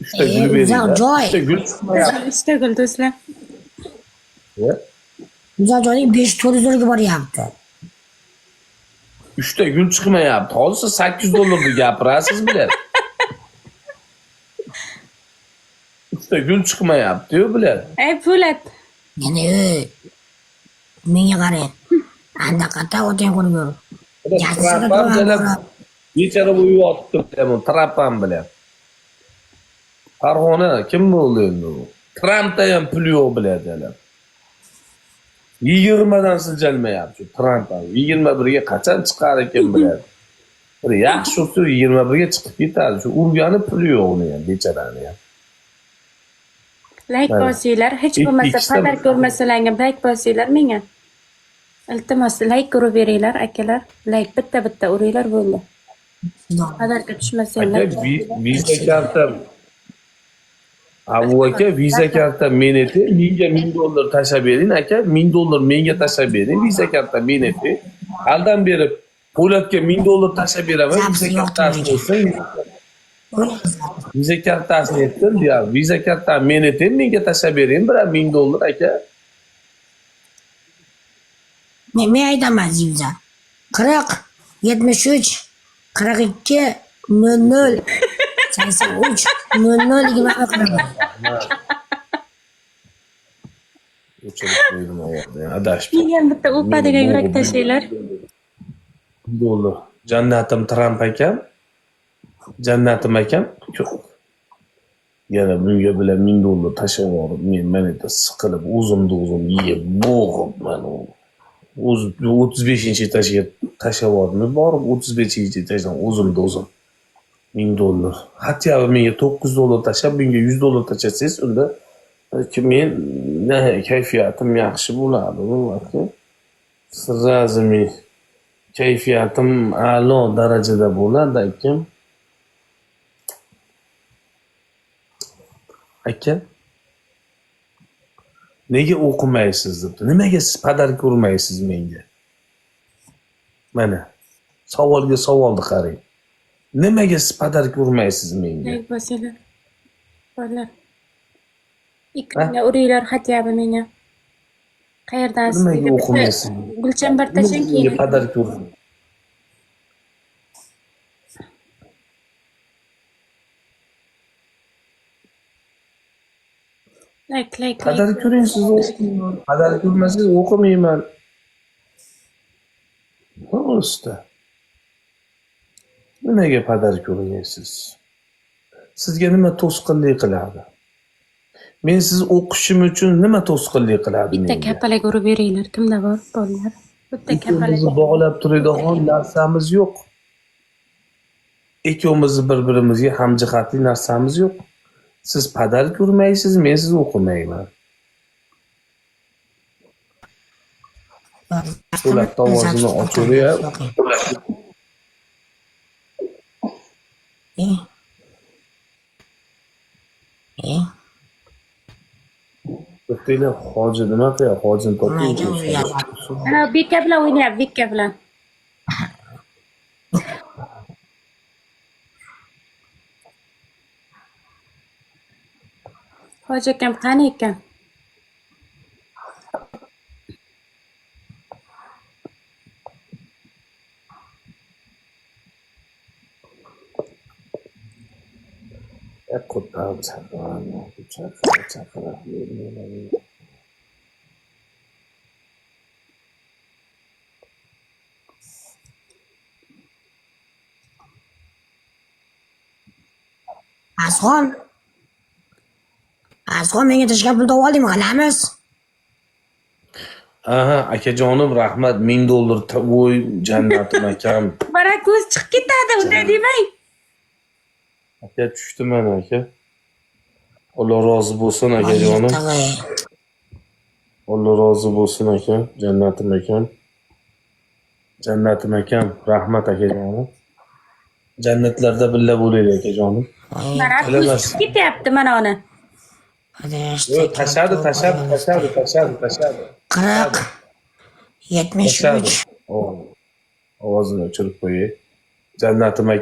Uchta gul Uzoq beringlar. joy. Uchta gul chiqmayapti. Uchta gul do'stlar. Uzoq joyning 500-400 boryapti. Uchta gul chiqmayapti. Hozir $800 gapirasiz bilan. Uchta gul chiqmayapti-yu bilan. Ey Po'lat. Yana menga qarang. Andaqata o'tang ko'rib yur. Trapam bilan bechara bo'yi yotibdi bilan, trapam bilan. Farg'ona kim bo'ldi endi u? Trampda ham pul yo'q biladilar. 20dan siljalmayapti Tramp ham. 21ga qachon chiqar ekan biladi. Bir yaxshi bo'lsa 21ga chiqib ketadi. Shu urgani puli yo'q uni ham, becharani ham. Like bosinglar, hech bo'lmasa padar ko'rmasalarga like bosinglar menga. Iltimos like urib beringlar akalar. Like bitta uringlar bo'ldi. Padarga tushmasanglar. Viza karta Abu aka viza karta meniki, menga $1000 tashlab bering aka, $1000 menga tashlab bering, viza karta meniki. Aldan berib Po'latga $1000 tashlab beraman, viza kartasi bo'lsin. Viza kartasini aytdim, ya viza karta meniki, menga tashlab bering, bir $1000 aka. Men aytaman viza. 40 73 42 00 83 00 ga qilaman. O'chirib qo'ydim oyoqni, adashib. Menga bitta upadigan yurak tashlanglar. $1000. Jannatim Tramp akam. Jannatim akam. Yana bunga bilan $1000 tashlab yuborib, men mana yerda siqilib, o'zim yeb, bo'g'ib mana u. 35-etajga tashlab yubordim, borib 35-chi etajdan o'zim $1000. Hatto menga $900 tashlab, bunga $100 tashlasangiz, unda men kayfiyatim yaxshi bo'ladi, aka. Sirrazi men kayfiyatim a'lo darajada bo'ladi, akam. Aka, nega o'qimaysiz debdi. Nimaga siz padarka urmaysiz menga? Mana savolga savolni qarang. Nimaga siz padarka urmaysiz menga? Like bosinglar. Bolalar. Ekranga uringlar xatyabi menga. Qayerdan Nimaga o'qimaysiz? Gulchambar tashang Menga keyin. padarka uring. Like. Padarka uring, siz o'qimayman. Padarka urmasangiz o'qimayman. To'g'risida. Nimaga padarka uraysiz? Sizga nima to'sqinlik qiladi? Men siz o'qishim uchun nima to'sqinlik qiladi Bitta menga? kapalak urib beringlar. Kimda bor bolalar? Bitta kapalak. Bizni bog'lab turadigan narsamiz yo'q. Ikkovimizni bir-birimizga hamjihatli narsamiz yo'q. Siz padarka urmaysiz, men siz o'qimayman. Po'lat ovozini ochaver. Bittanglar hoji nima qiladi? Hojini toping. Ana Beka bilan o'ynayapti, Beka bilan. Hoji akam qani ekan? Ko'tarib chaqiradi. Azxon menga tashlab pul topib oldingmi? Qilamiz. Aha, akajonim rahmat, $1000 voy jannatim akam. Barako'z chiqib ketadi, unday demang. Aka tushdi mana aka. Alloh rozi bo'lsin akajonim. Alloh rozi bo'lsin aka, jannatim akam. Jannatim akam, rahmat akajonim. Jannatlarda billa bo'laylik akajonim. Barako'z chiqib ketyapti mana uni. Yo'q, tashadi. 40 73 Ovozini o'chirib qo'ying. Jannatim akam.